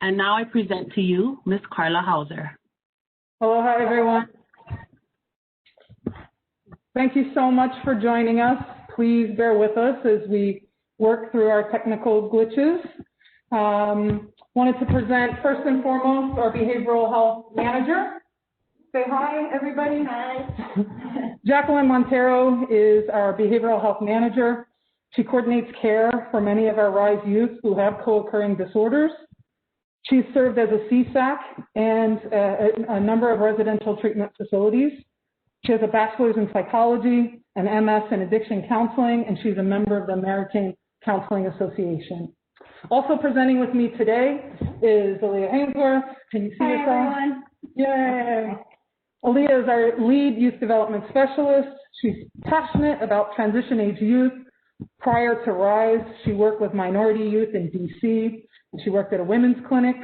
And now I present to you Ms. Carla Houser. Hello, hi everyone. Thank you so much for joining us. Please bear with us as we work through our technical glitches. Wanted to present first and foremost our behavioral health manager. Say hi, everybody. Hi. Jacqueline Montero is our behavioral health manager. She coordinates care for many of our RISE youth who have co-occurring disorders. She's served as a CSAC and a number of residential treatment facilities. She has a bachelor's in psychology, an MS in addiction counseling, and she's a member of the American Counseling Association. Also presenting with me today is Aliya Hainsworth. Can you see yourself? Hi, everyone. Yay. Aliya is our lead youth development specialist. She's passionate about transition age youth. Prior to RISE, she worked with minority youth in DC. She worked at a women's clinic.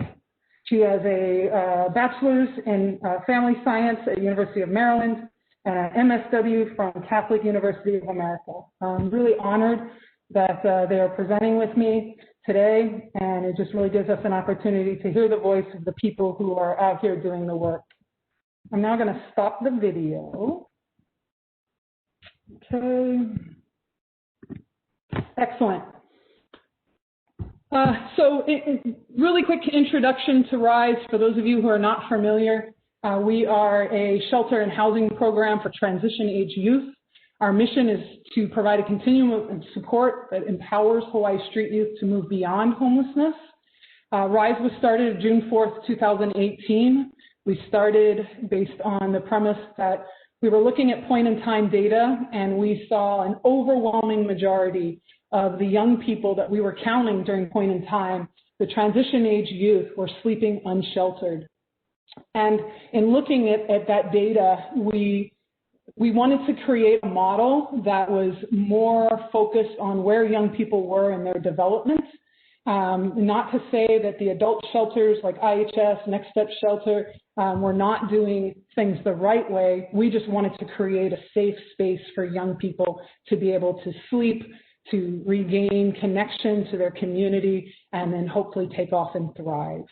She has a bachelor's in family science at the University of Maryland and an MSW from Catholic University of America. I'm really honored that they are presenting with me today, and it just really gives us an opportunity to hear the voice of the people who are out here doing the work. I'm now going to stop the video. Okay. Excellent. Really quick introduction to RISE for those of you who are not familiar. We are a shelter and housing program for transition age youth. Our mission is to provide a continuum of support that empowers Hawaii street youth to move beyond homelessness. RISE was started June 4th, 2018. We started based on the premise that we were looking at point-in-time data, and we saw an overwhelming majority of the young people that we were counting during point in time, the transition age youth, were sleeping unsheltered. And in looking at that data, we wanted to create a model that was more focused on where young people were in their development. Not to say that the adult shelters like IHS, Next Step Shelter, were not doing things the right way. We just wanted to create a safe space for young people to be able to sleep, to regain connection to their community, and then hopefully take off and thrive.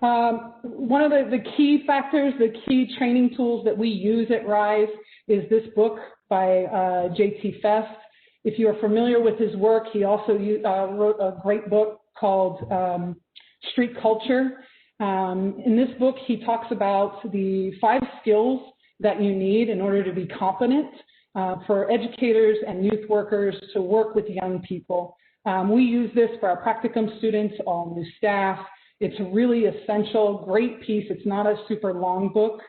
One of the key factors, the key training tools that we use at RISE is this book by J.T. Fest. If you are familiar with his work, he also wrote a great book called Street Culture. In this book, he talks about the 5 skills that you need in order to be competent for educators and youth workers to work with young people. We use this for our practicum students, all new staff. It's a really essential, great piece. It's not a super long book,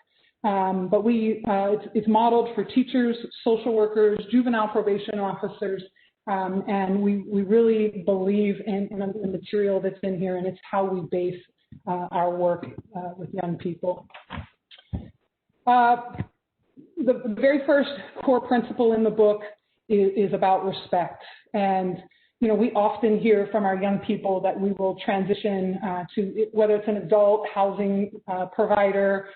but it's modeled for teachers, social workers, juvenile probation officers, and we really believe in the material that's in here, and it's how we base our work with young people. The very first core principle in the book is about respect. And, you know, we often hear from our young people that we will transition to, whether it's an adult housing provider,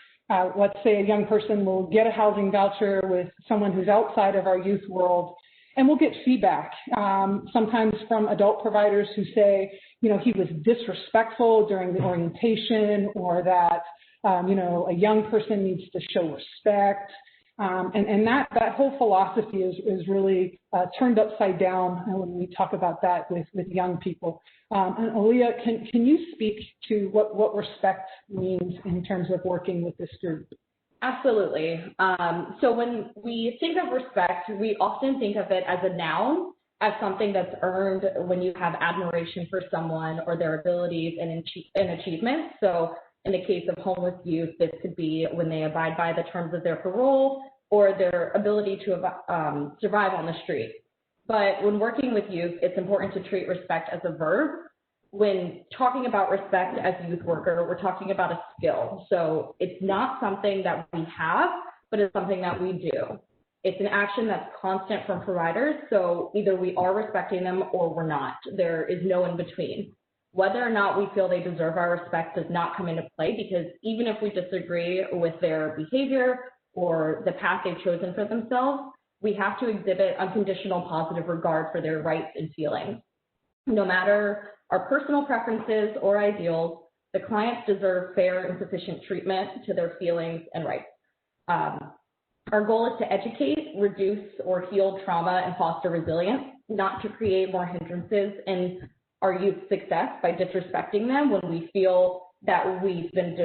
let's say a young person will get a housing voucher with someone who's outside of our youth world, and we'll get feedback, sometimes from adult providers who say, you know, he was disrespectful during the orientation, or that, you know, a young person needs to show respect. And that whole philosophy is really turned upside down when we talk about that with young people. And Aliya, can you speak to what respect means in terms of working with this group? Absolutely. So when we think of respect, we often think of it as a noun, as something that's earned when you have admiration for someone or their abilities and achievements. So in the case of homeless youth, this could be when they abide by the terms of their parole or their ability to survive on the street. But when working with youth, it's important to treat respect as a verb. When talking about respect as a youth worker, we're talking about a skill. So it's not something that we have, but it's something that we do. It's an action that's constant from providers, so either we are respecting them or we're not. There is no in between. Whether or not we feel they deserve our respect does not come into play, because even if we disagree with their behavior or the path they've chosen for themselves, we have to exhibit unconditional positive regard for their rights and feelings. No matter our personal preferences or ideals, the clients deserve fair and sufficient treatment to their feelings and rights. Our goal is to educate, reduce, or heal trauma and foster resilience, not to create more hindrances in our youth's success by disrespecting them when we feel that we've been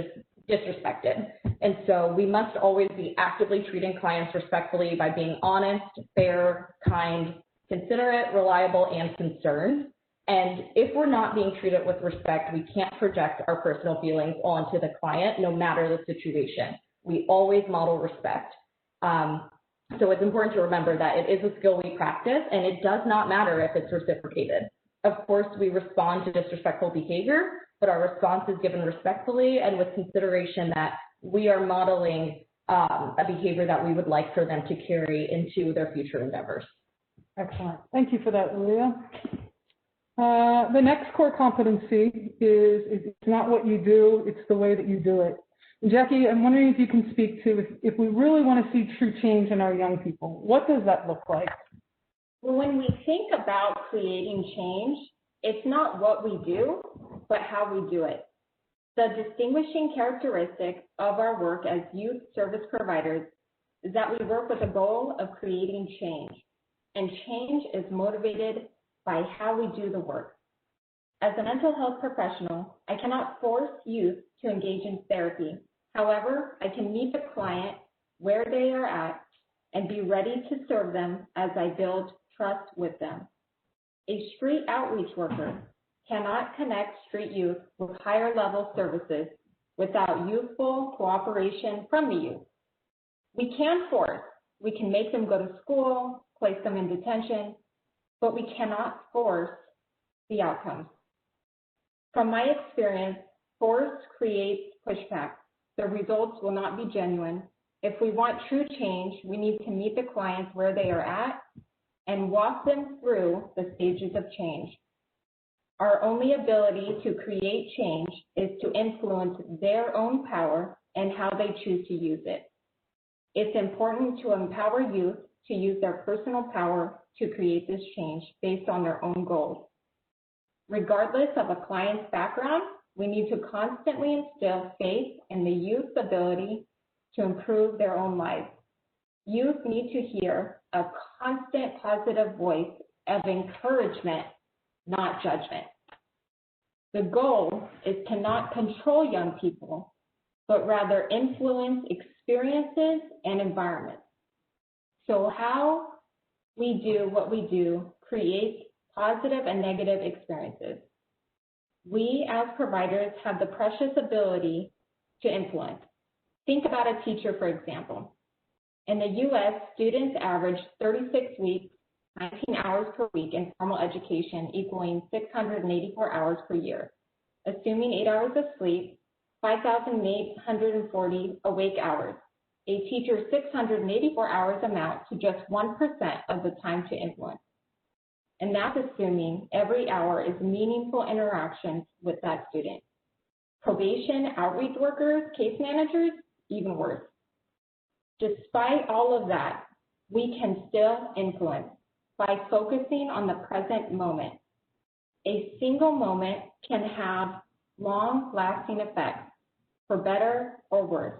disrespected. And so we must always be actively treating clients respectfully by being honest, fair, kind, considerate, reliable, and concerned. And if we're not being treated with respect, we can't project our personal feelings onto the client, no matter the situation. We always model respect. So it's important to remember that it is a skill we practice, and it does not matter if it's reciprocated. Of course, we respond to disrespectful behavior, but our response is given respectfully and with consideration that we are modeling a behavior that we would like for them to carry into their future endeavors. Excellent. Thank you for that, Aliya. The next core competency is it's not what you do, it's the way that you do it. Jackie, I'm wondering if you can speak to if we really want to see true change in our young people, what does that look like? Well, when we think about creating change, it's not what we do, but how we do it. The distinguishing characteristic of our work as youth service providers is that we work with a goal of creating change, and change is motivated by how we do the work. As a mental health professional, I cannot force youth to engage in therapy. However, I can meet the client where they are at and be ready to serve them as I build trust with them. A street outreach worker cannot connect street youth with higher level services without youthful cooperation from the youth. We can force, we can make them go to school, place them in detention, but we cannot force the outcomes. From my experience, force creates pushback. The results will not be genuine. If we want true change, we need to meet the clients where they are at and walk them through the stages of change. Our only ability to create change is to influence their own power and how they choose to use it. It's important to empower youth to use their personal power to create this change based on their own goals. Regardless of a client's background, we need to constantly instill faith in the youth's ability to improve their own lives. Youth need to hear a constant positive voice of encouragement, not judgment. The goal is to not control young people, but rather influence experiences and environments. So how we do what we do creates positive and negative experiences. We as providers have the precious ability to influence. Think about a teacher, for example. In the US, students average 36 weeks, 19 hours per week in formal education, equaling 684 hours per year. Assuming 8 hours of sleep, 5,840 awake hours. A teacher's 684 hours amount to just 1% of the time to influence. And that's assuming every hour is meaningful interactions with that student. Probation, outreach workers, case managers, even worse. Despite all of that, we can still influence by focusing on the present moment. A single moment can have long-lasting effects, for better or worse.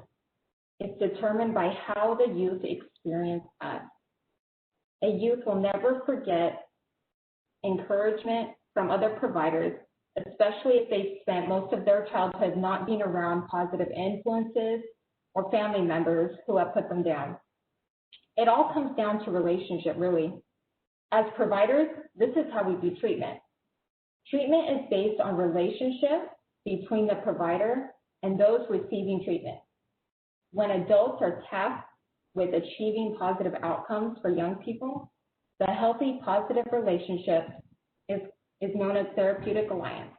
It's determined by how the youth experience us. A youth will never forget encouragement from other providers, especially if they spent most of their childhood not being around positive influences or family members who have put them down. It all comes down to relationship, really. As providers, this is how we do treatment. Treatment is based on relationship between the provider and those receiving treatment. When adults are tasked with achieving positive outcomes for young people, the healthy positive relationship is known as therapeutic alliance.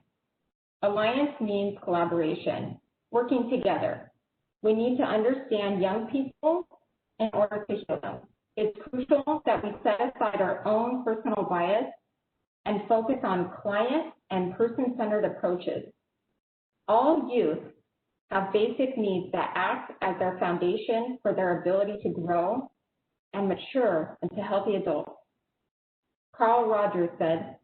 Alliance means collaboration, working together. We need to understand young people in order to heal them. It's crucial that we set aside our own personal bias and focus on client and person-centered approaches. All youth have basic needs that act as their foundation for their ability to grow and mature into healthy adults. Carl Rogers said,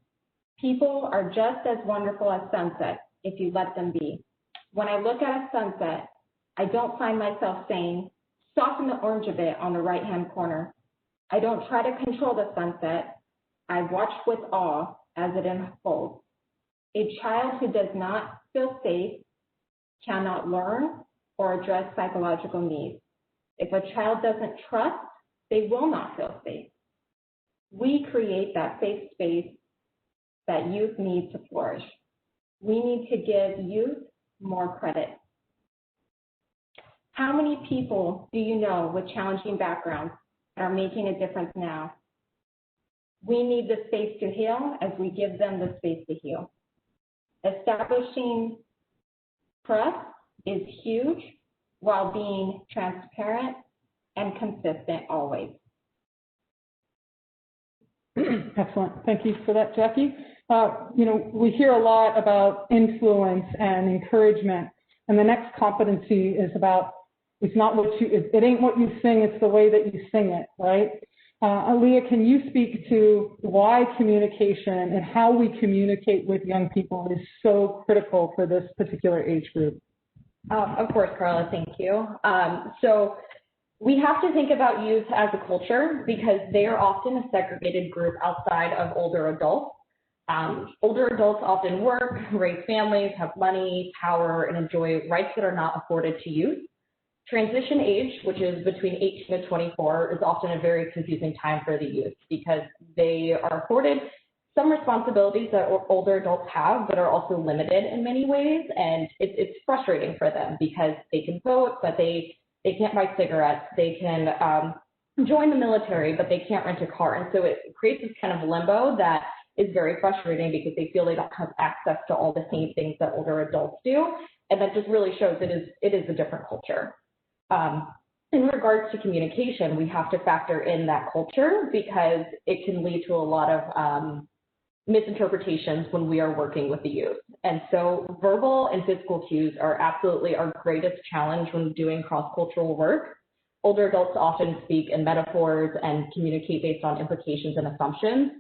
People are just as wonderful as sunsets if you let them be. When I look at a sunset, I don't find myself saying, soften the orange a bit on the right-hand corner. I don't try to control the sunset. I watch with awe as it unfolds. A child who does not feel safe cannot learn or address psychological needs. If a child doesn't trust, they will not feel safe. We create that safe space that youth need to flourish. We need to give youth more credit. How many people do you know with challenging backgrounds that are making a difference now? We need the space to heal as we give them the space to heal. Establishing trust is huge while being transparent and consistent always. Excellent. Thank you for that, Jackie. We hear a lot about influence and encouragement, and the next competency is about it ain't what you sing, it's the way that you sing it, right? Aliya, can you speak to why communication and how we communicate with young people is so critical for this particular age group? Of course, Carla, thank you. So we have to think about youth as a culture because they are often a segregated group outside of older adults. Older adults often work, raise families, have money, power, and enjoy rights that are not afforded to youth. Transition age, which is between 18 to 24, is often a very confusing time for the youth because they are afforded some responsibilities that older adults have, but are also limited in many ways. And it's frustrating for them because they can vote, but they can't buy cigarettes. They can join the military, but they can't rent a car. And so it creates this kind of limbo that is very frustrating because they feel they don't have access to all the same things that older adults do. And that just really shows it is a different culture. In regards to communication, we have to factor in that culture because it can lead to a lot of misinterpretations when we are working with the youth. And so verbal and physical cues are absolutely our greatest challenge when doing cross-cultural work. Older adults often speak in metaphors and communicate based on implications and assumptions.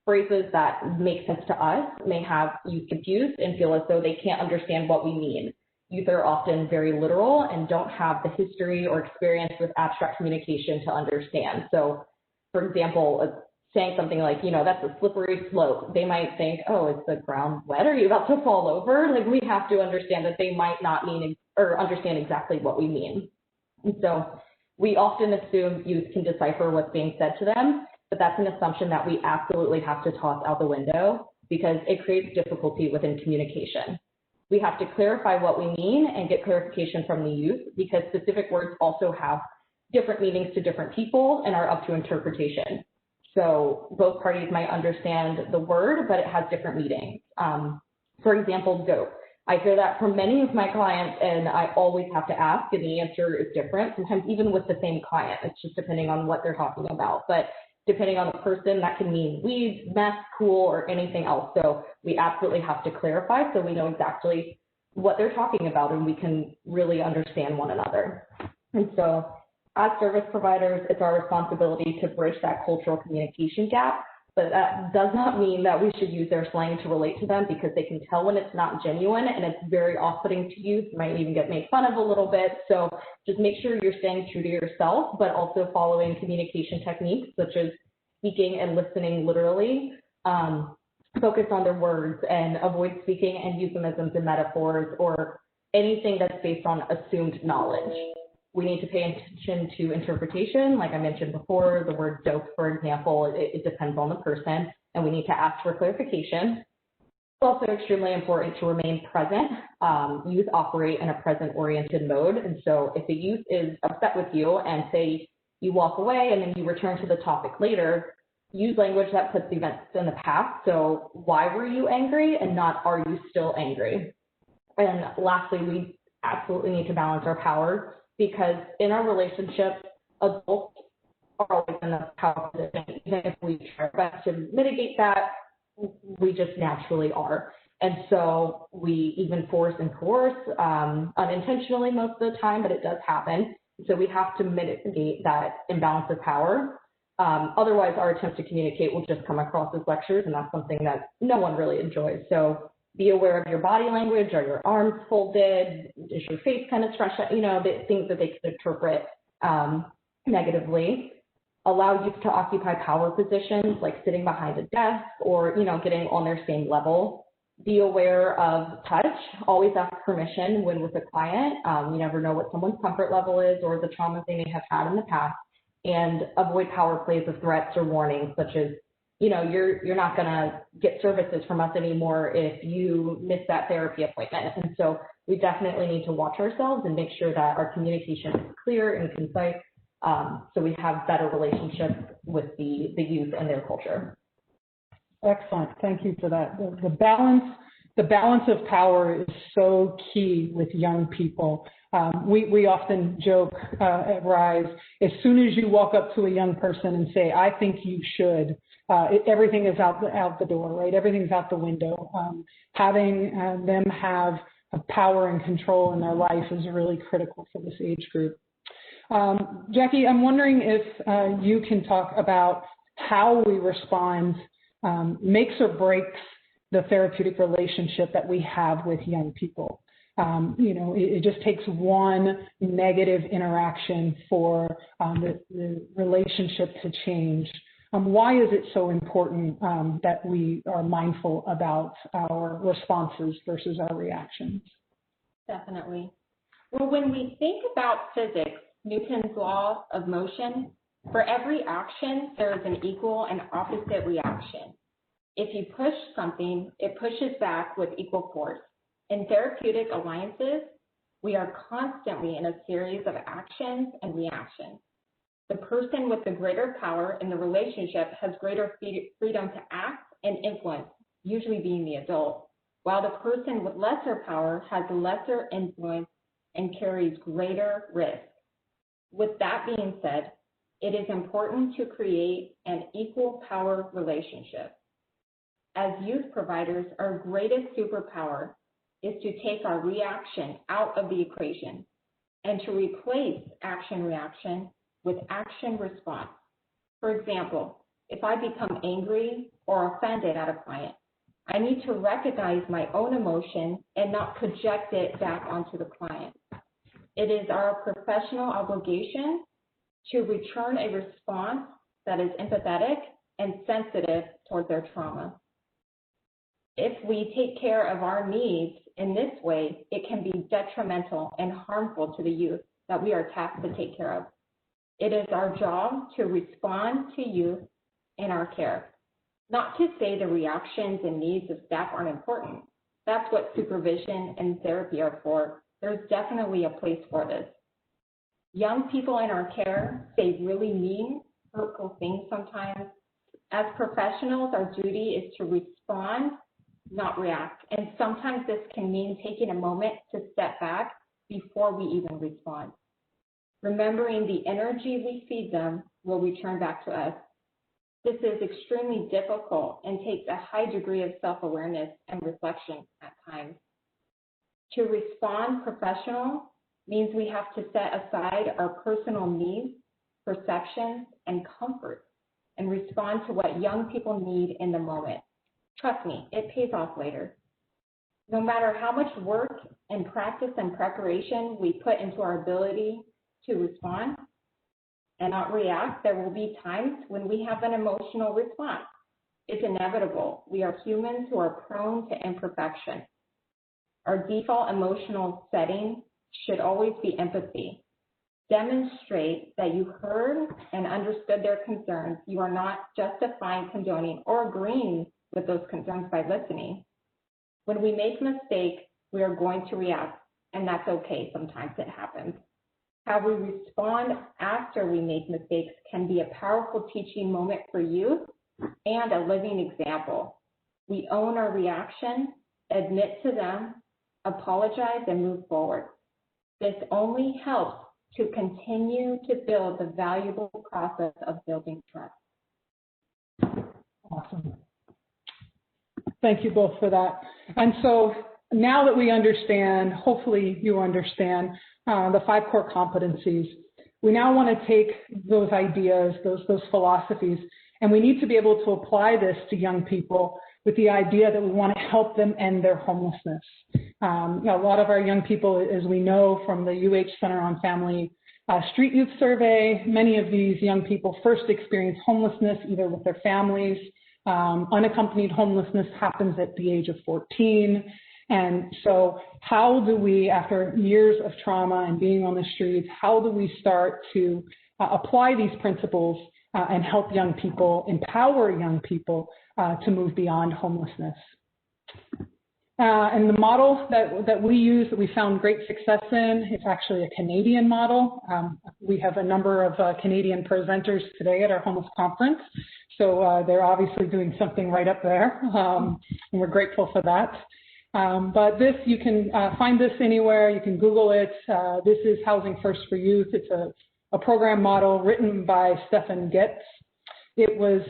Phrases that make sense to us may have youth confused and feel as though they can't understand what we mean. Youth are often very literal and don't have the history or experience with abstract communication to understand. So, for example, saying something like, that's a slippery slope, they might think, oh, is the ground wet? Are you about to fall over? Like, we have to understand that they might not mean or understand exactly what we mean. And so we often assume youth can decipher what's being said to them, but that's an assumption that we absolutely have to toss out the window because it creates difficulty within communication. We have to clarify what we mean and get clarification from the youth because specific words also have different meanings to different people and are up to interpretation. So both parties might understand the word, but it has different meanings. For example, dope. I hear that from many of my clients, and I always have to ask, and the answer is different, sometimes even with the same client. It's just depending on what they're talking about. But depending on the person, that can mean weeds, mess, cool, or anything else. So we absolutely have to clarify so we know exactly what they're talking about and we can really understand one another. And so as service providers, it's our responsibility to bridge that cultural communication gap, but that does not mean that we should use their slang to relate to them because they can tell when it's not genuine and it's very off-putting to youth. You might even get made fun of a little bit. So just make sure you're staying true to yourself, but also following communication techniques such as speaking and listening literally. Focus on their words and avoid speaking in euphemisms and metaphors or anything that's based on assumed knowledge. We need to pay attention to interpretation. Like I mentioned before, the word dope, for example, it depends on the person, and we need to ask for clarification. It's also extremely important to remain present. Youth operate in a present-oriented mode, and so if the youth is upset with you and say you walk away and then you return to the topic later, use language that puts events in the past. So why were you angry and not are you still angry? And lastly, we absolutely need to balance our power because in our relationships, adults are always in a power position. Even if we try our best to mitigate that, we just naturally are. And so we even force and coerce unintentionally most of the time, but it does happen. So we have to mitigate that imbalance of power. Otherwise, our attempts to communicate will just come across as lectures, and that's something that no one really enjoys. So be aware of your body language. Are your arms folded? Is your face kind of stretched out? You know, the things that they could interpret negatively. Allow youth to occupy power positions, like sitting behind a desk or, you know, getting on their same level. Be aware of touch. Always ask permission when with a client. You never know what someone's comfort level is or the traumas they may have had in the past. And avoid power plays of threats or warnings, such as, you know, you're not going to get services from us anymore if you miss that therapy appointment. And so we definitely need to watch ourselves and make sure that our communication is clear and concise, so we have better relationships with the youth and their culture. Excellent. Thank you for that. The balance of power is so key with young people. We often joke at RISE, as soon as you walk up to a young person and say, I think you should, everything is out the door, right? Everything's out the window. Having them have power and control in their life is really critical for this age group. Jackie, I'm wondering if you can talk about how we respond makes or breaks the therapeutic relationship that we have with young people. You know, it just takes one negative interaction for the relationship to change. Why is it so important that we are mindful about our responses versus our reactions? Definitely. Well, when we think about physics, Newton's law of motion, for every action, there is an equal and opposite reaction. If you push something, it pushes back with equal force. In therapeutic alliances, we are constantly in a series of actions and reactions. The person with the greater power in the relationship has greater freedom to act and influence, usually being the adult, while the person with lesser power has lesser influence and carries greater risk. With that being said, it is important to create an equal power relationship. As youth providers, our greatest superpower is to take our reaction out of the equation and to replace action-reaction with action-response. For example, if I become angry or offended at a client, I need to recognize my own emotion and not project it back onto the client. It is our professional obligation to return a response that is empathetic and sensitive toward their trauma. If we take care of our needs in this way, it can be detrimental and harmful to the youth that we are tasked to take care of. It is our job to respond to youth in our care. Not to say the reactions and needs of staff aren't important. That's what supervision and therapy are for. There's definitely a place for this. Young people in our care say really mean, hurtful things sometimes. As professionals, our duty is to respond, not react. And sometimes this can mean taking a moment to step back before we even respond. Remembering the energy we feed them will return back to us. This is extremely difficult and takes a high degree of self-awareness and reflection at times. To respond professional means we have to set aside our personal needs, perceptions, and comfort and respond to what young people need in the moment. Trust me, it pays off later. No matter how much work and practice and preparation we put into our ability to respond and not react, there will be times when we have an emotional response. It's inevitable. We are humans who are prone to imperfection. Our default emotional setting should always be empathy. Demonstrate that you heard and understood their concerns. You are not justifying, condoning, or agreeing with those concerns by listening. When we make mistakes, we are going to react, and that's okay. Sometimes it happens. How we respond after we make mistakes can be a powerful teaching moment for youth and a living example. We own our reaction, admit to them, apologize, and move forward. This only helps to continue to build the valuable process of building trust. Awesome. Thank you both for that. And so now that we understand, hopefully you understand, the 5 core competencies, We now want to take those ideas, those philosophies, and we need to be able to apply this to young people with the idea that we want to help them end their homelessness. A lot of our young people, as we know from the UH Center on Family Street Youth Survey, many of these young people first experience homelessness either with their families. Unaccompanied homelessness happens at the age of 14. And so how do we, after years of trauma and being on the streets, how do we start to apply these principles and help young people, empower young people to move beyond homelessness? And the model that we use, that we found great success in, it's actually a Canadian model. We have a number of Canadian presenters today at our homeless conference. So they're obviously doing something right up there, and we're grateful for that. But this, you can find this anywhere. You can Google it. This is Housing First for Youth. It's a program model written by Stefan Getz. It was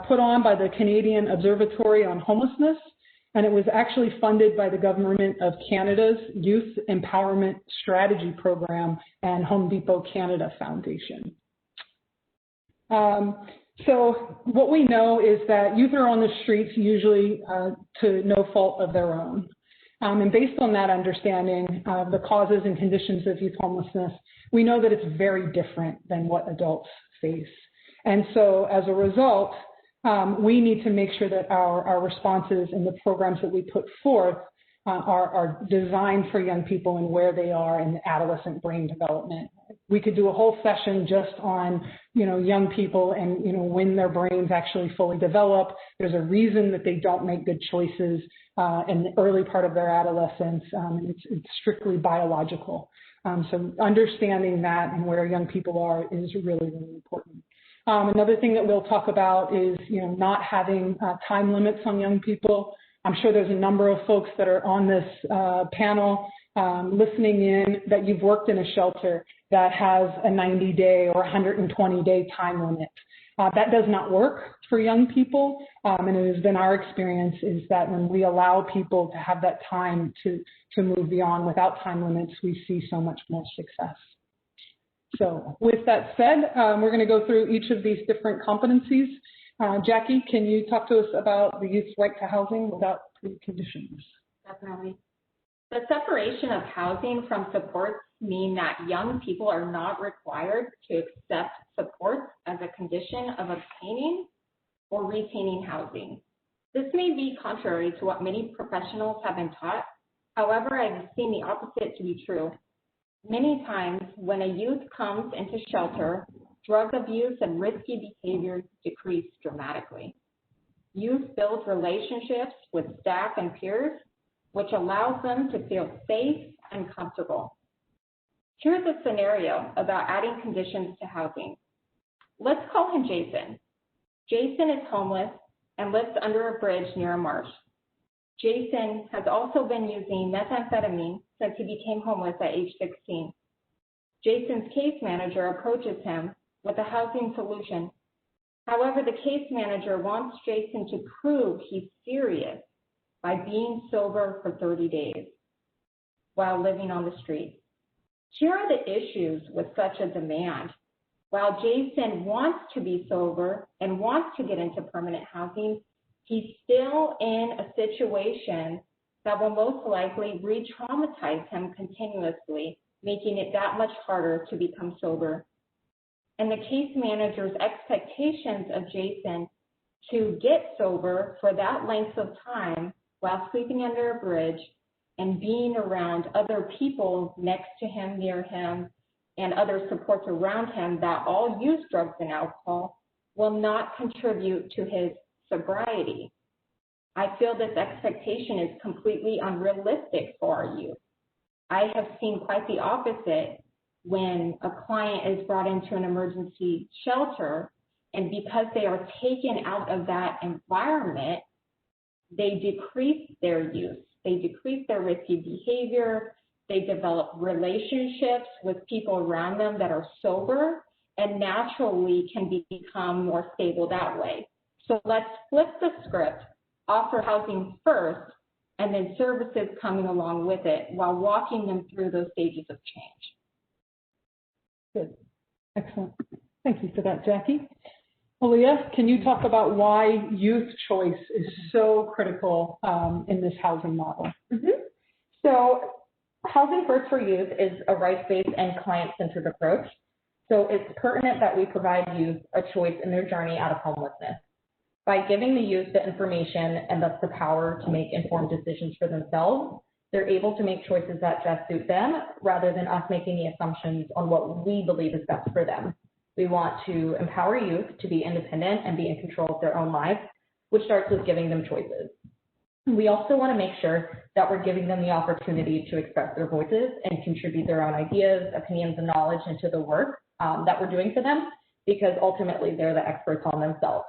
put on by the Canadian Observatory on Homelessness, and it was actually funded by the Government of Canada's Youth Empowerment Strategy Program and Home Depot Canada Foundation. So what we know is that youth are on the streets usually to no fault of their own. And based on that understanding of the causes and conditions of youth homelessness, we know that it's very different than what adults face. And so as a result, we need to make sure that our responses and the programs that we put forth are designed for young people and where they are in adolescent brain development. We could do a whole session just on, young people and, when their brains actually fully develop. There's a reason that they don't make good choices in the early part of their adolescence. It's strictly biological. So understanding that and where young people are is really, really important. Another thing that we'll talk about is, not having time limits on young people. I'm sure there's a number of folks that are on this panel listening in that you've worked in a shelter that has a 90-day or 120-day time limit. That does not work for young people, and it has been our experience is that when we allow people to have that time to move beyond without time limits, we see so much more success. So with that said, we're going to go through each of these different competencies. Jackie, can you talk to us about the youth's right to housing without preconditions? Definitely. The separation of housing from supports mean that young people are not required to accept supports as a condition of obtaining or retaining housing. This may be contrary to what many professionals have been taught. However, I've seen the opposite to be true. Many times when a youth comes into shelter, drug abuse and risky behaviors decrease dramatically. Youth build relationships with staff and peers, which allows them to feel safe and comfortable. Here's a scenario about adding conditions to housing. Let's call him Jason. Jason is homeless and lives under a bridge near a marsh. Jason has also been using methamphetamine since he became homeless at age 16. Jason's case manager approaches him with a housing solution. However, the case manager wants Jason to prove he's serious by being sober for 30 days while living on the street. Here are the issues with such a demand. While Jason wants to be sober and wants to get into permanent housing, he's still in a situation that will most likely re-traumatize him continuously, making it that much harder to become sober. And the case manager's expectations of Jason to get sober for that length of time while sleeping under a bridge and being around other people next to him, near him, and other supports around him that all use drugs and alcohol will not contribute to his sobriety. I feel this expectation is completely unrealistic for our youth. I have seen quite the opposite when a client is brought into an emergency shelter, and because they are taken out of that environment, they decrease their use, they decrease their risky behavior, they develop relationships with people around them that are sober, and naturally can become more stable that way. So let's flip the script, offer housing first, and then services coming along with it while walking them through those stages of change. Good. Excellent. Thank you for that, Jackie. Aliya, can you talk about why youth choice is so critical in this housing model? So Housing First for Youth is a rights-based and client-centered approach. So it's pertinent that we provide youth a choice in their journey out of homelessness. By giving the youth the information and thus the power to make informed decisions for themselves, they're able to make choices that best suit them rather than us making the assumptions on what we believe is best for them. We want to empower youth to be independent and be in control of their own lives, which starts with giving them choices. We also want to make sure that we're giving them the opportunity to express their voices and contribute their own ideas, opinions, and knowledge into the work that we're doing for them, because ultimately they're the experts on themselves.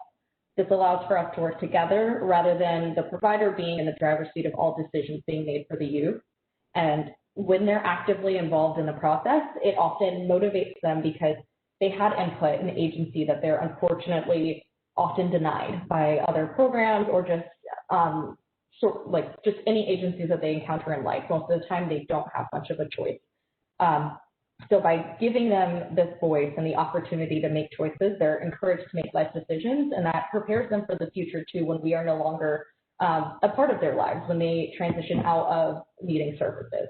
This allows for us to work together rather than the provider being in the driver's seat of all decisions being made for the youth. And when they're actively involved in the process, it often motivates them because they had input in the agency that they're unfortunately often denied by other programs or just just any agencies that they encounter in life. Most of the time, they don't have much of a choice. So by giving them this voice and the opportunity to make choices, they're encouraged to make life decisions, and that prepares them for the future too when we are no longer a part of their lives, when they transition out of needing services.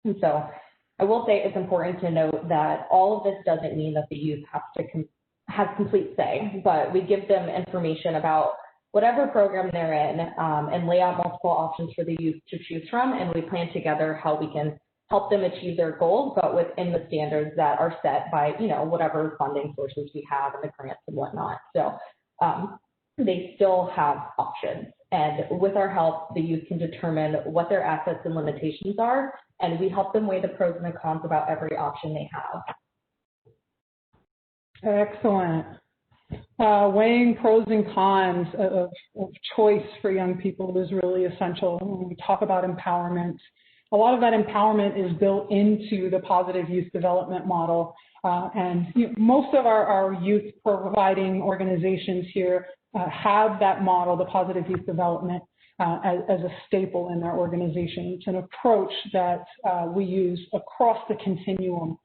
And so I will say it's important to note that all of this doesn't mean that the youth has complete say, but we give them information about whatever program they're in and lay out multiple options for the youth to choose from, and we plan together how we can help them achieve their goals, but within the standards that are set by, whatever funding sources we have and the grants and whatnot. So they still have options. And with our help, the youth can determine what their assets and limitations are, and we help them weigh the pros and the cons about every option they have. Excellent. Weighing pros and cons of choice for young people is really essential. When we talk about empowerment, a lot of that empowerment is built into the positive youth development model. Most of our youth providing organizations here have that model, the positive youth development, as a staple in their organization. It's an approach that we use across the continuum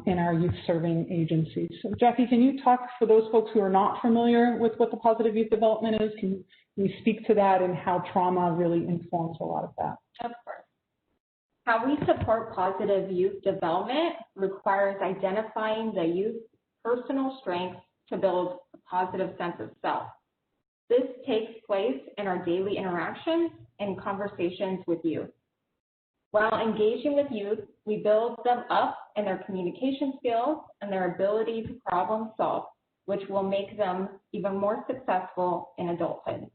in our youth serving agencies. So Jackie, can you talk for those folks who are not familiar with what the positive youth development is? Can you speak to that and how trauma really informs a lot of that? Of course. How we support positive youth development requires identifying the youth's personal strengths to build a positive sense of self. This takes place in our daily interactions and conversations with youth. While engaging with youth, we build them up in their communication skills and their ability to problem solve, which will make them even more successful in adulthood.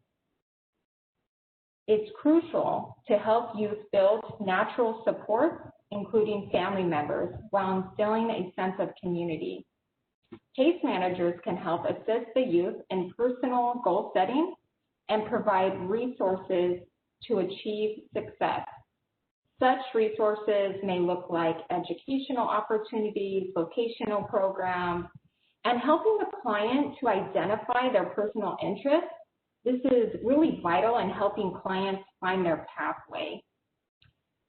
It's crucial to help youth build natural support, including family members, while instilling a sense of community. Case managers can help assist the youth in personal goal setting and provide resources to achieve success. Such resources may look like educational opportunities, vocational programs, and helping the client to identify their personal interests. This is really vital in helping clients find their pathway.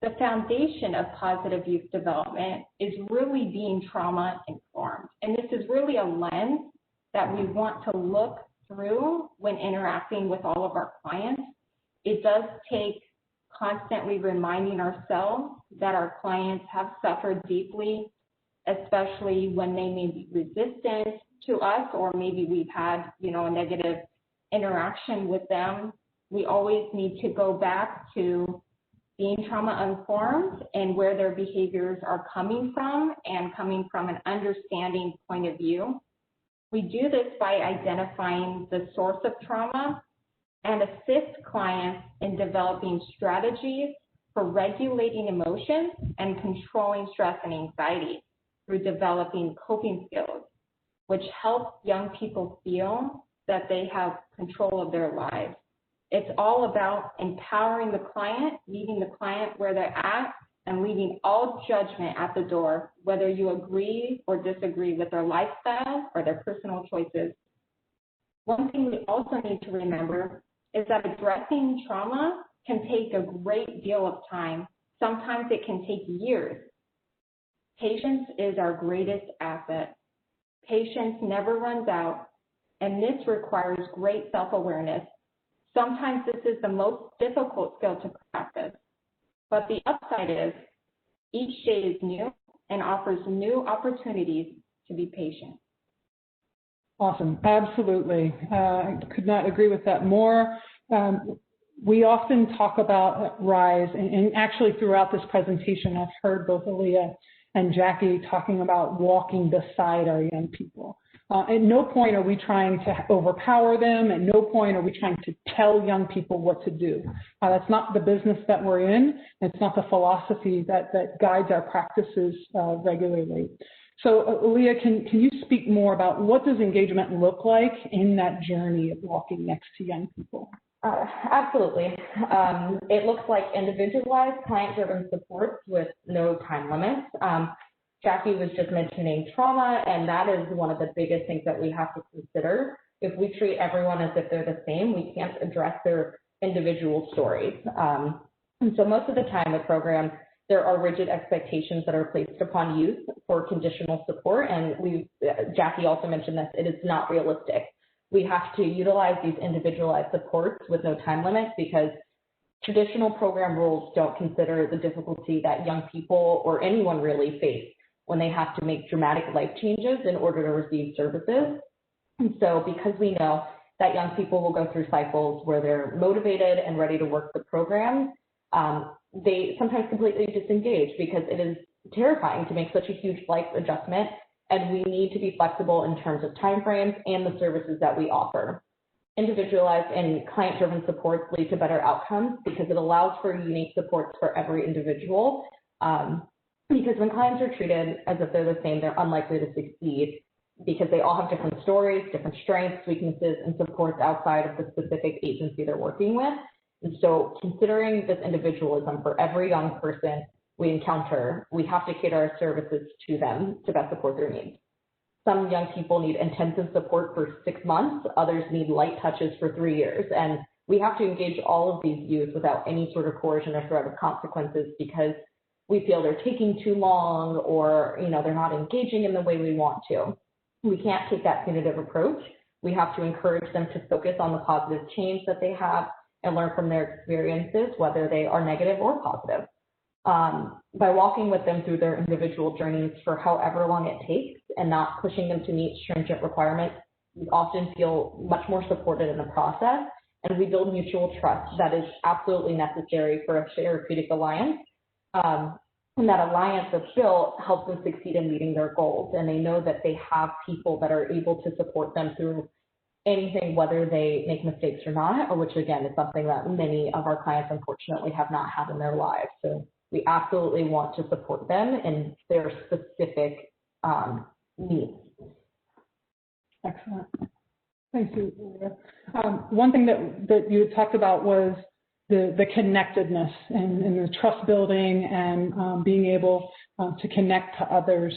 The foundation of positive youth development is really being trauma informed. And this is really a lens that we want to look through when interacting with all of our clients. It does take constantly reminding ourselves that our clients have suffered deeply, especially when they may be resistant to us, or maybe we've had, a negative interaction with them. We always need to go back to being trauma informed and where their behaviors are coming from, and coming from an understanding point of view. We do this by identifying the source of trauma and assist clients in developing strategies for regulating emotions and controlling stress and anxiety through developing coping skills, which help young people feel that they have control of their lives. It's all about empowering the client, meeting the client where they're at, and leaving all judgment at the door, whether you agree or disagree with their lifestyle or their personal choices. One thing we also need to remember is that addressing trauma can take a great deal of time. Sometimes it can take years. Patience is our greatest asset. Patience never runs out, and this requires great self-awareness. Sometimes this is the most difficult skill to practice, but the upside is each day is new and offers new opportunities to be patient. Awesome, absolutely. I could not agree with that more. We often talk about RISE, and actually throughout this presentation, I've heard both Aliya and Jackie talking about walking beside our young people. At no point are we trying to overpower them. At no point are we trying to tell young people what to do. That's not the business that we're in. It's not the philosophy that guides our practices regularly. So Aliya, can you speak more about what does engagement look like in that journey of walking next to young people? Absolutely. It looks like individualized client-driven supports with no time limits. Jackie was just mentioning trauma, and that is one of the biggest things that we have to consider. If we treat everyone as if they're the same, we can't address their individual stories. And so most of the time with programs, there are rigid expectations that are placed upon youth for conditional support, and Jackie also mentioned this, it is not realistic. We have to utilize these individualized supports with no time limits because traditional program rules don't consider the difficulty that young people or anyone really face when they have to make dramatic life changes in order to receive services. And so because we know that young people will go through cycles where they're motivated and ready to work the program, they sometimes completely disengage because it is terrifying to make such a huge life adjustment, and we need to be flexible in terms of timeframes and the services that we offer. Individualized and client-driven supports lead to better outcomes because it allows for unique supports for every individual. Because when clients are treated as if they're the same, they're unlikely to succeed because they all have different stories, different strengths, weaknesses, and supports outside of the specific agency they're working with. And so considering this individualism for every young person we encounter, we have to cater our services to them to best support their needs. Some young people need intensive support for 6 months, others need light touches for 3 years. And we have to engage all of these youth without any sort of coercion or threat of consequences because we feel they're taking too long or they're not engaging in the way we want to. We can't take that punitive approach. We have to encourage them to focus on the positive change that they have and learn from their experiences, whether they are negative or positive. By walking with them through their individual journeys for however long it takes and not pushing them to meet stringent requirements, we often feel much more supported in the process, and we build mutual trust that is absolutely necessary for a therapeutic alliance. And that alliance that's built helps them succeed in meeting their goals, and they know that they have people that are able to support them through anything, whether they make mistakes or not, or which again is something that many of our clients unfortunately have not had in their lives. So we absolutely want to support them in their specific needs. Excellent. Thank you, Aliya. One thing that you had talked about was the connectedness and the trust building and being able to connect to others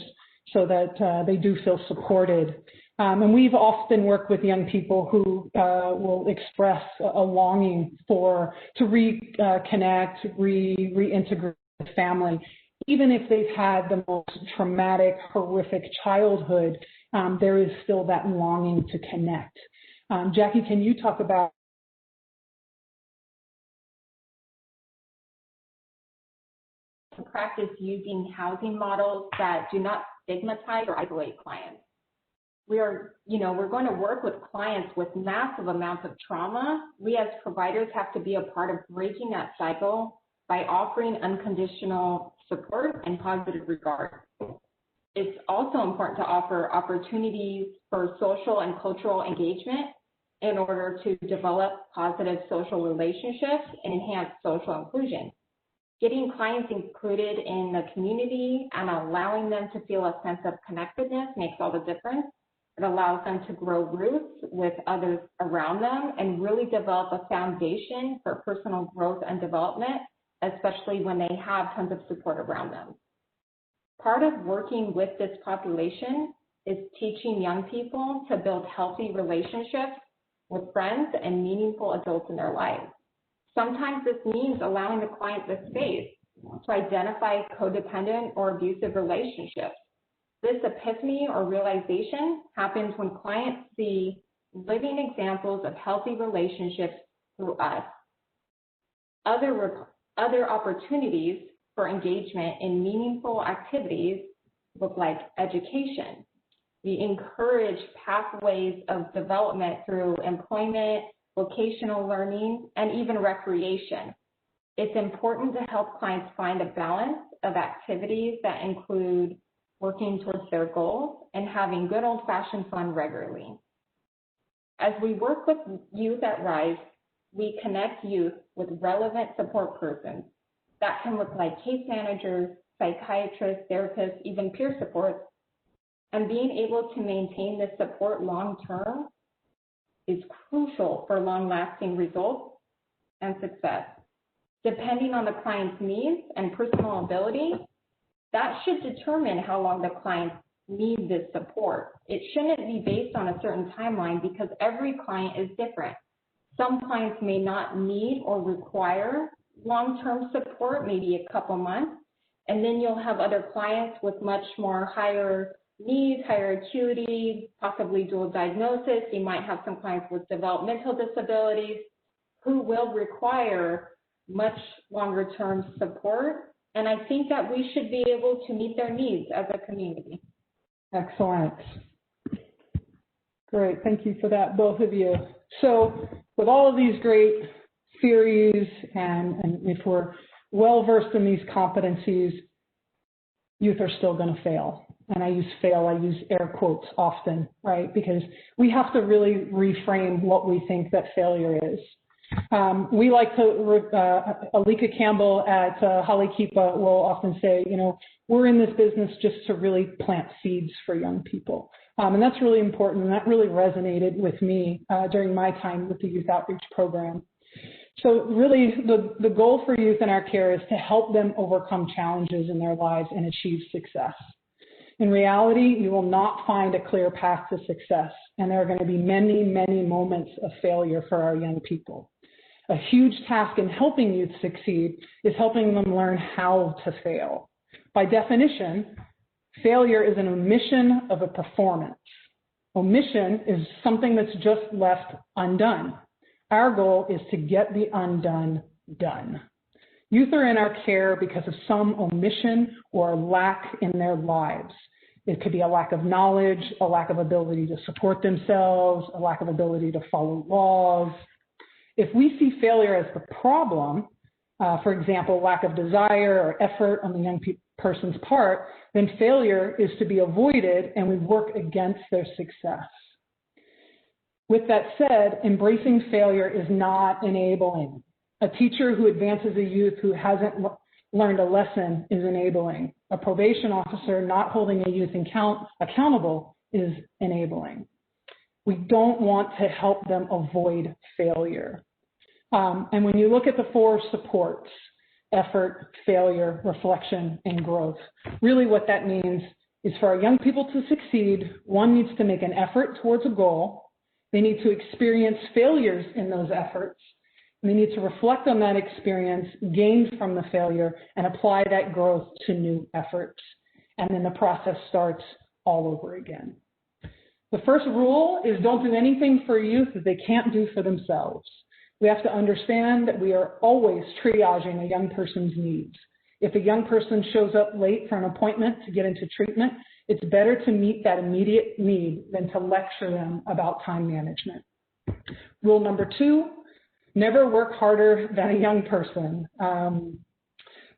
so that they do feel supported. And we've often worked with young people who will express a longing to reconnect, reintegrate the family. Even if they've had the most traumatic, horrific childhood, there is still that longing to connect. Jackie, can you talk about to practice using housing models that do not stigmatize or isolate clients? We're going to work with clients with massive amounts of trauma. We as providers have to be a part of breaking that cycle by offering unconditional support and positive regard. It's also important to offer opportunities for social and cultural engagement in order to develop positive social relationships and enhance social inclusion. Getting clients included in the community and allowing them to feel a sense of connectedness makes all the difference. It allows them to grow roots with others around them and really develop a foundation for personal growth and development, especially when they have tons of support around them. Part of working with this population is teaching young people to build healthy relationships with friends and meaningful adults in their lives. Sometimes this means allowing the client the space to identify codependent or abusive relationships. This epiphany or realization happens when clients see living examples of healthy relationships through us. Other opportunities for engagement in meaningful activities look like education. We encourage pathways of development through employment, vocational learning, and even recreation. It's important to help clients find a balance of activities that include working towards their goals and having good old-fashioned fun regularly. As we work with youth at RISE, we connect youth with relevant support persons. That can look like case managers, psychiatrists, therapists, even peer support. And being able to maintain this support long-term is crucial for long-lasting results and success. Depending on the client's needs and personal ability, that should determine how long the clients need this support. It shouldn't be based on a certain timeline because every client is different. Some clients may not need or require long-term support, maybe a couple months, and then you'll have other clients with much more higher needs, higher acuity, possibly dual diagnosis. You might have some clients with developmental disabilities who will require much longer term support. And I think that we should be able to meet their needs as a community. Excellent. Great, thank you for that, both of you. So with all of these great theories, and if we're well versed in these competencies, youth are still going to fail. And I use fail, I use air quotes often, right? Because we have to really reframe what we think that failure is. We like to, Alika Campbell at Holly Kipa will often say, you know, we're in this business just to really plant seeds for young people. And that's really important, and that really resonated with me during my time with the Youth Outreach Program. So really, the goal for youth in our care is to help them overcome challenges in their lives and achieve success. In reality, you will not find a clear path to success, and there are going to be many, many moments of failure for our young people. A huge task in helping youth succeed is helping them learn how to fail. By definition, failure is an omission of a performance. Omission is something that's just left undone. Our goal is to get the undone done. Youth are in our care because of some omission or lack in their lives. It could be a lack of knowledge, a lack of ability to support themselves, a lack of ability to follow laws. If we see failure as the problem, for example, lack of desire or effort on the young person's part, then failure is to be avoided and we work against their success. With that said, embracing failure is not enabling. A teacher who advances a youth who hasn't learned a lesson is enabling. A probation officer not holding a youth accountable is enabling. We don't want to help them avoid failure. And when you look at the 4 supports, effort, failure, reflection, and growth, really what that means is for our young people to succeed, one needs to make an effort towards a goal. They need to experience failures in those efforts. And they need to reflect on that experience gained from the failure and apply that growth to new efforts. And then the process starts all over again. The first rule is don't do anything for youth that they can't do for themselves. We have to understand that we are always triaging a young person's needs. If a young person shows up late for an appointment to get into treatment, it's better to meet that immediate need than to lecture them about time management. Rule number 2, never work harder than a young person.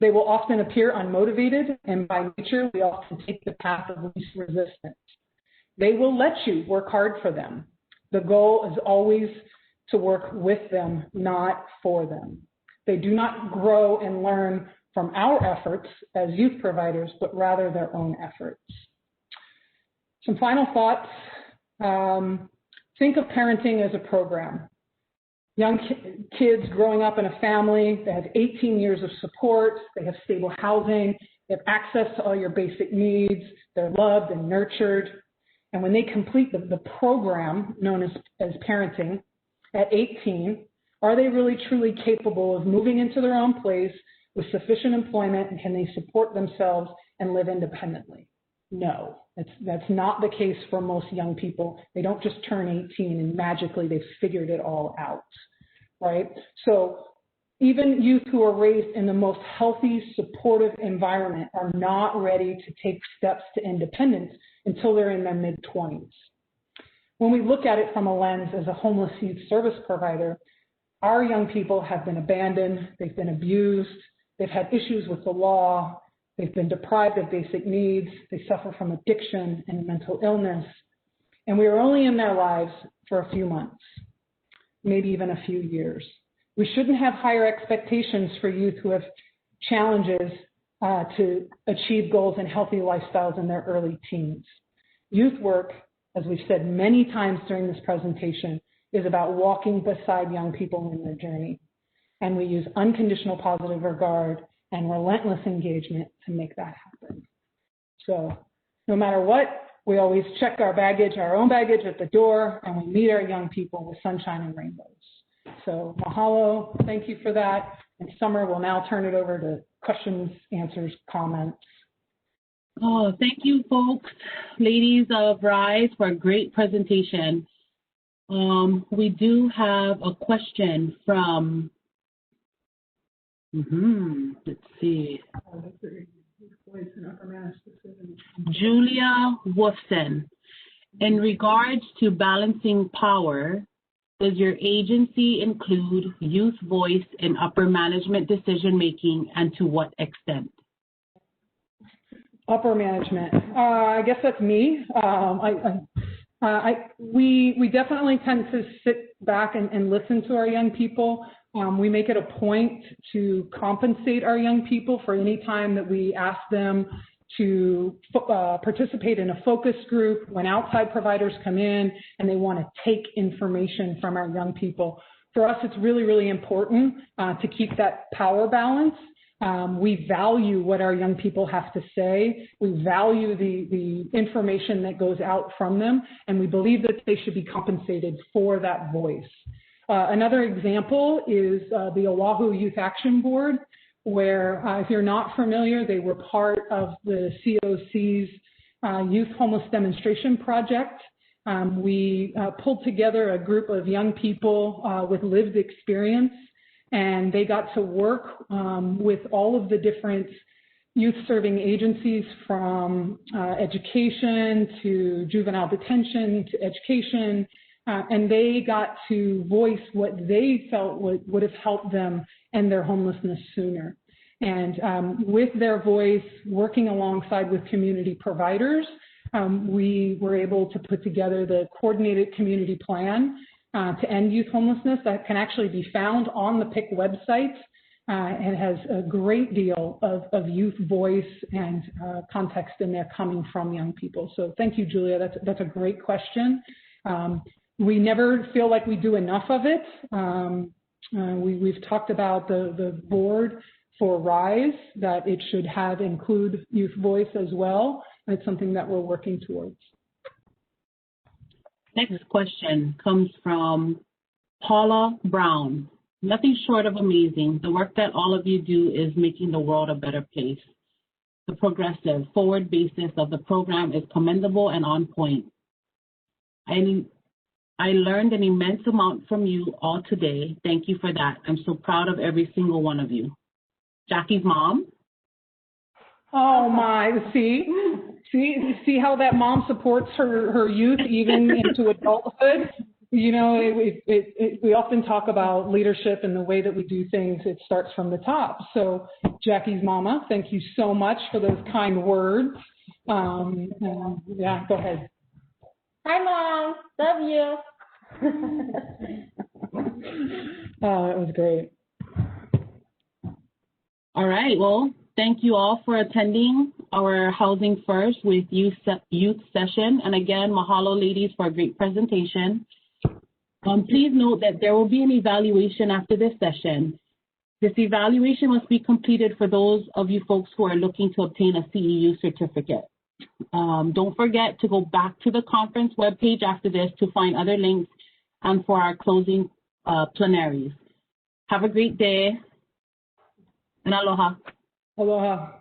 They will often appear unmotivated, and by nature, we often take the path of least resistance. They will let you work hard for them. The goal is always to work with them, not for them. They do not grow and learn from our efforts as youth providers, but rather their own efforts. Some final thoughts. Think of parenting as a program. Young kids growing up in a family, they have 18 years of support, they have stable housing, they have access to all your basic needs, they're loved and nurtured. And when they complete the program known as parenting at 18, are they really truly capable of moving into their own place with sufficient employment, and can they support themselves and live independently? No. That's not the case for most young people. They don't just turn 18 and magically they've figured it all out, right? So even youth who are raised in the most healthy, supportive environment are not ready to take steps to independence until they're in their mid-20s. When we look at it from a lens as a homeless youth service provider, our young people have been abandoned, they've been abused, they've had issues with the law, they've been deprived of basic needs, they suffer from addiction and mental illness, and we are only in their lives for a few months, maybe even a few years. We shouldn't have higher expectations for youth who have challenges to achieve goals and healthy lifestyles in their early teens. Youth work, as we've said many times during this presentation, is about walking beside young people in their journey. And we use unconditional positive regard and relentless engagement to make that happen. So no matter what, we always check our own baggage at the door, and we meet our young people with sunshine and rainbows. So mahalo, thank you for that. And Summer will now turn it over to questions, answers, comments. Oh, thank you, folks, ladies of RISE, for a great presentation. We do have a question from, let's see, Julia Wolfson. In regards to balancing power, does your agency include youth voice in upper management decision-making, and to what extent? Upper management, I guess that's me. We definitely tend to sit back and listen to our young people. We make it a point to compensate our young people for any time that we ask them to participate in a focus group, when outside providers come in and they want to take information from our young people. For us, it's really, really important to keep that power balance. We value what our young people have to say. We value the information that goes out from them, and we believe that they should be compensated for that voice. Another example is the Oahu Youth Action Board, where if you're not familiar, they were part of the COC's Youth Homeless Demonstration Project. We pulled together a group of young people with lived experience, and they got to work with all of the different youth serving agencies, from education to juvenile detention to education, and they got to voice what they felt would have helped them end their homelessness sooner. And with their voice, working alongside with community providers, we were able to put together the coordinated community plan to end youth homelessness that can actually be found on the PIC website, and has a great deal of youth voice and context in there coming from young people. So thank you, Julia. That's a great question. We never feel like we do enough of it. We've talked about the board for RISE, that it should include youth voice as well. And it's something that we're working towards. Next question comes from Paula Brown. Nothing short of amazing. The work that all of you do is making the world a better place. The progressive, forward basis of the program is commendable and on point. I learned an immense amount from you all today. Thank you for that. I'm so proud of every single one of you. Jackie's mom. Oh my, see how that mom supports her youth even into adulthood? You know, we often talk about leadership and the way that we do things. It starts from the top. So Jackie's mama, thank you so much for those kind words. Yeah, go ahead. Hi, Mom. Love you. Oh, it was great. All right. Well, thank you all for attending our Housing First with Youth session. And again, mahalo, ladies, for a great presentation. Please note that there will be an evaluation after this session. This evaluation must be completed for those of you folks who are looking to obtain a CEU certificate. Don't forget to go back to the conference webpage after this to find other links and for our closing plenaries. Have a great day, and aloha. Aloha.